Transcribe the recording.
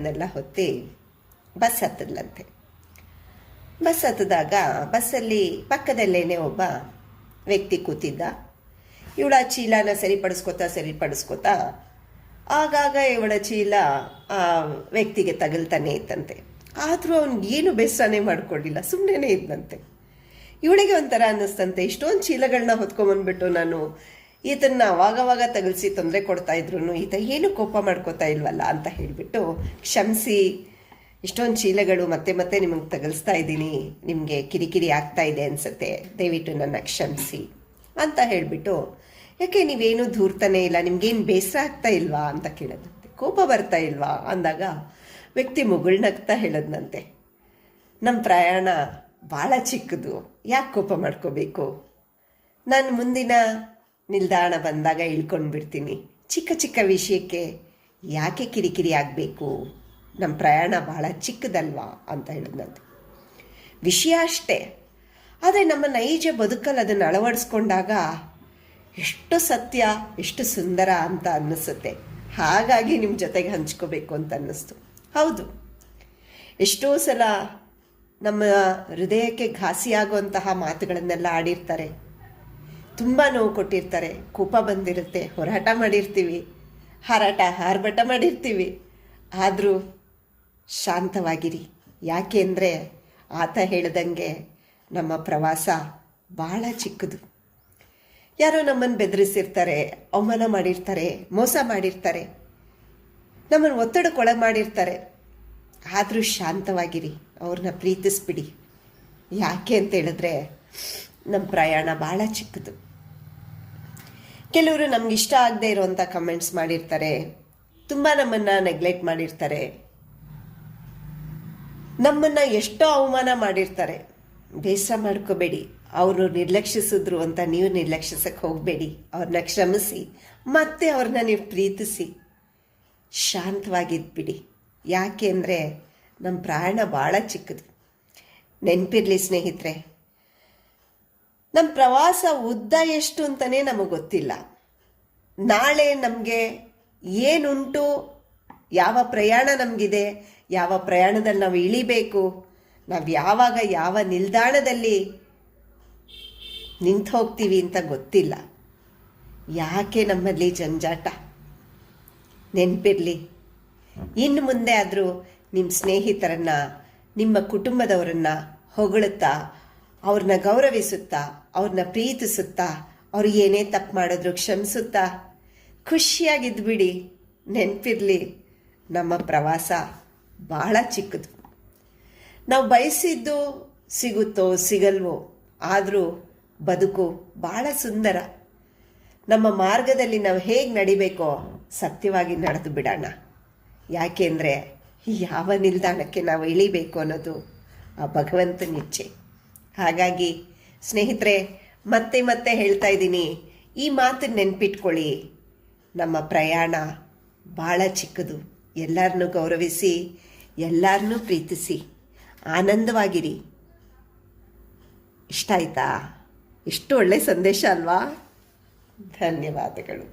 ನೆಲ್ಲ ಹೊತ್ತಿ bus ಹತ್ತದ್ಲಂತೆ. Bus ಹತ್ತಿದಾಗ ಬಸ್ಸಲ್ಲಿ ಪಕ್ಕದಲ್ಲೇನೆ ಒಬ್ಬ ವ್ಯಕ್ತಿ ಕೂತಿದ್ದ. ಇವಳ ಚೀಲನ ಸರಿಪಡಿಸ್ಕೋತಾ ಆಗಾಗ ಇವಳ ಚೀಲ ಆ ವ್ಯಕ್ತಿಗೆ ತಗಲ್ತಾನೆ ಇತ್ತಂತೆ. ಆದರೂ ಅವನಿಗೇನು ಬೇಸರನೇ ಮಾಡ್ಕೊಂಡಿಲ್ಲ, ಸುಮ್ಮನೆ ಇದ್ದಂತೆ. ಇವಳಿಗೆ ಒಂಥರ ಅನ್ನಿಸ್ತಂತೆ, ಇಷ್ಟೊಂದು ಚೀಲಗಳನ್ನ ಹೊತ್ಕೊಂಬಂದ್ಬಿಟ್ಟು ನಾನು ಈತನ್ನ ಅವಾಗವಾಗ ತಗಲ್ಸಿ ತೊಂದರೆ ಕೊಡ್ತಾ ಇದ್ರು ಈತ ಏನು ಕೋಪ ಮಾಡ್ಕೋತಾ ಇಲ್ವಲ್ಲ ಅಂತ ಹೇಳಿಬಿಟ್ಟು, ಕ್ಷಮಿಸಿ, ಇಷ್ಟೊಂದು ಚೀಲಗಳು ಮತ್ತೆ ಮತ್ತೆ ನಿಮಗೆ ತಗಲ್ಸ್ತಾ ಇದ್ದೀನಿ, ನಿಮಗೆ ಕಿರಿಕಿರಿ ಆಗ್ತಾ ಇದೆ ಅನ್ಸುತ್ತೆ, ದಯವಿಟ್ಟು ನನ್ನ ಕ್ಷಮಿಸಿ ಅಂತ ಹೇಳಿಬಿಟ್ಟು, ಯಾಕೆ ನೀವೇನು ದೂರ್ತಾನೆ ಇಲ್ಲ, ನಿಮ್ಗೇನು ಬೇಸರ ಆಗ್ತಾ ಇಲ್ವಾ ಅಂತ ಕೇಳೋದಂತೆ. ಕೋಪ ಬರ್ತಾ ಇಲ್ವಾ ಅಂದಾಗ ವ್ಯಕ್ತಿ ಮುಗುಳ್ನಗ್ತಾ ಹೇಳೋದಂತೆ, ನಮ್ಮ ಪ್ರಯಾಣ ಭಾಳ ಚಿಕ್ಕದು, ಯಾಕೆ ಕೋಪ ಮಾಡ್ಕೋಬೇಕು, ನಾನು ಮುಂದಿನ ನಿಲ್ದಾಣ ಬಂದಾಗ ಇಳ್ಕೊಂಡು ಬಿಡ್ತೀನಿ, ಚಿಕ್ಕ ಚಿಕ್ಕ ವಿಷಯಕ್ಕೆ ಯಾಕೆ ಕಿರಿಕಿರಿ ಆಗಬೇಕು, ನಮ್ಮ ಪ್ರಯಾಣ ಭಾಳ ಚಿಕ್ಕದಲ್ವಾ ಅಂತ ಹೇಳಿದಂತೆ. ವಿಷಯ ಅಷ್ಟೇ, ಆದರೆ ನಮ್ಮ ನೈಜ ಬದುಕಲ್ಲಿ ಅದನ್ನು ಅಳವಡಿಸ್ಕೊಂಡಾಗ ಎಷ್ಟು ಸತ್ಯ, ಎಷ್ಟು ಸುಂದರ ಅಂತ ಅನ್ನಿಸುತ್ತೆ. ಹಾಗಾಗಿ ನಿಮ್ಮ ಜೊತೆಗೆ ಹಂಚ್ಕೋಬೇಕು ಅಂತ ಅನ್ನಿಸ್ತು. ಹೌದು, ಎಷ್ಟೋ ಸಲ ನಮ್ಮ ಹೃದಯಕ್ಕೆ ಘಾಸಿಯಾಗುವಂತಹ ಮಾತುಗಳನ್ನೆಲ್ಲ ಆಡಿರ್ತಾರೆ, ತುಂಬ ನೋವು ಕೊಟ್ಟಿರ್ತಾರೆ, ಕೋಪ ಬಂದಿರುತ್ತೆ, ಹೋರಾಟ ಮಾಡಿರ್ತೀವಿ, ಆರ್ಭಟ ಮಾಡಿರ್ತೀವಿ. ಆದರೂ ಶಾಂತವಾಗಿರಿ. ಯಾಕೆ ಅಂದರೆ ಆತ ಹೇಳ್ದಂಗೆ ನಮ್ಮ ಪ್ರವಾಸ ಭಾಳ ಚಿಕ್ಕದು. ಯಾರೋ ನಮ್ಮನ್ನು ಬೆದರಿಸಿರ್ತಾರೆ, ಅವಮಾನ ಮಾಡಿರ್ತಾರೆ, ಮೋಸ ಮಾಡಿರ್ತಾರೆ, ನಮ್ಮನ್ನು ಒತ್ತಡಕ್ಕೊಳಗೆ ಮಾಡಿರ್ತಾರೆ. ಆದರೂ ಶಾಂತವಾಗಿರಿ, ಅವ್ರನ್ನ ಪ್ರೀತಿಸ್ಬಿಡಿ. ಯಾಕೆ ಅಂತ ಹೇಳಿದ್ರೆ ನಮ್ಮ ಪ್ರಯಾಣ ಭಾಳ ಚಿಕ್ಕದು. ಕೆಲವರು ನಮ್ಗೆ ಇಷ್ಟ ಆಗದೆ ಇರೋವಂಥ ಕಮೆಂಟ್ಸ್ ಮಾಡಿರ್ತಾರೆ, ತುಂಬ ನಮ್ಮನ್ನು ನೆಗ್ಲೆಕ್ಟ್ ಮಾಡಿರ್ತಾರೆ, ನಮ್ಮನ್ನು ಎಷ್ಟೋ ಅವಮಾನ ಮಾಡಿರ್ತಾರೆ. ಬೇಸರ ಮಾಡ್ಕೋಬೇಡಿ, ಅವರು ನಿರ್ಲಕ್ಷಿಸಿದ್ರು ಅಂತ ನೀವು ನಿರ್ಲಕ್ಷಿಸಕ್ಕೆ ಹೋಗಬೇಡಿ. ಅವ್ರನ್ನ ಕ್ಷಮಿಸಿ, ಮತ್ತೆ ಅವ್ರನ್ನ ನೀವು ಪ್ರೀತಿಸಿ, ಶಾಂತವಾಗಿದ್ಬಿಡಿ. ಯಾಕೆ ಅಂದರೆ ನಮ್ಮ ಪ್ರಯಾಣ ಭಾಳ ಚಿಕ್ಕದು. ನೆನಪಿರಲಿ ಸ್ನೇಹಿತರೆ, ನಮ್ಮ ಪ್ರವಾಸ ಉದ್ದ ಎಷ್ಟು ಅಂತಲೇ ನಮಗೆ ಗೊತ್ತಿಲ್ಲ. ನಾಳೆ ನಮಗೆ ಏನುಂಟು, ಯಾವ ಪ್ರಯಾಣ ನಮಗಿದೆ, ಯಾವ ಪ್ರಯಾಣದಲ್ಲಿ ನಾವು ಇಳಿಬೇಕು, ನಾವು ಯಾವಾಗ ಯಾವ ನಿಲ್ದಾಣದಲ್ಲಿ ನಿಂತು ಹೋಗ್ತೀವಿ ಅಂತ ಗೊತ್ತಿಲ್ಲ. ಯಾಕೆ ನಮ್ಮಲ್ಲಿ ಜಂಜಾಟ? ನೆನಪಿರಲಿ, ಇನ್ನು ಮುಂದೆ ಆದರೂ ನಿಮ್ಮ ಸ್ನೇಹಿತರನ್ನು, ನಿಮ್ಮ ಕುಟುಂಬದವರನ್ನು ಹೊಗಳುತ್ತಾ, ಅವ್ರನ್ನ ಗೌರವಿಸುತ್ತಾ, ಅವ್ರನ್ನ ಪ್ರೀತಿಸುತ್ತಾ, ಅವ್ರು ಏನೇ ತಪ್ಪು ಮಾಡಿದ್ರು ಕ್ಷಮಿಸುತ್ತಾ ಖುಷಿಯಾಗಿದ್ಬಿಡಿ. ನೆನಪಿರಲಿ, ನಮ್ಮ ಪ್ರವಾಸ ಭಾಳ ಚಿಕ್ಕದು. ನಾವು ಬಯಸಿದ್ದು ಸಿಗುತ್ತೋ ಸಿಗಲ್ವೋ, ಆದರೂ ಬದುಕು ಭಾಳ ಸುಂದರ. ನಮ್ಮ ಮಾರ್ಗದಲ್ಲಿ ನಾವು ಹೇಗೆ ನಡಿಬೇಕೋ ಸತ್ಯವಾಗಿ ನಡೆದು ಬಿಡೋಣ. ಯಾಕೆಂದರೆ ಯಾವ ನಿಲ್ದಾಣಕ್ಕೆ ನಾವು ಇಳಿಬೇಕು ಅನ್ನೋದು ಆ ಭಗವಂತನ ಇಚ್ಛೆ. ಹಾಗಾಗಿ ಸ್ನೇಹಿತರೆ, ಮತ್ತೆ ಮತ್ತೆ ಹೇಳ್ತಾ ಇದ್ದೀನಿ, ಈ ಮಾತನ್ನು ನೆನ್ಪಿಟ್ಕೊಳ್ಳಿ, ನಮ್ಮ ಪ್ರಯಾಣ ಭಾಳ ಚಿಕ್ಕದು. ಎಲ್ಲರನ್ನೂ ಗೌರವಿಸಿ, ಎಲ್ಲರನ್ನೂ ಪ್ರೀತಿಸಿ, ಆನಂದವಾಗಿರಿ. ಇಷ್ಟ ಆಯ್ತಾ? ಎಷ್ಟು ಒಳ್ಳೆಯ ಸಂದೇಶ ಅಲ್ವಾ? ಧನ್ಯವಾದಗಳು.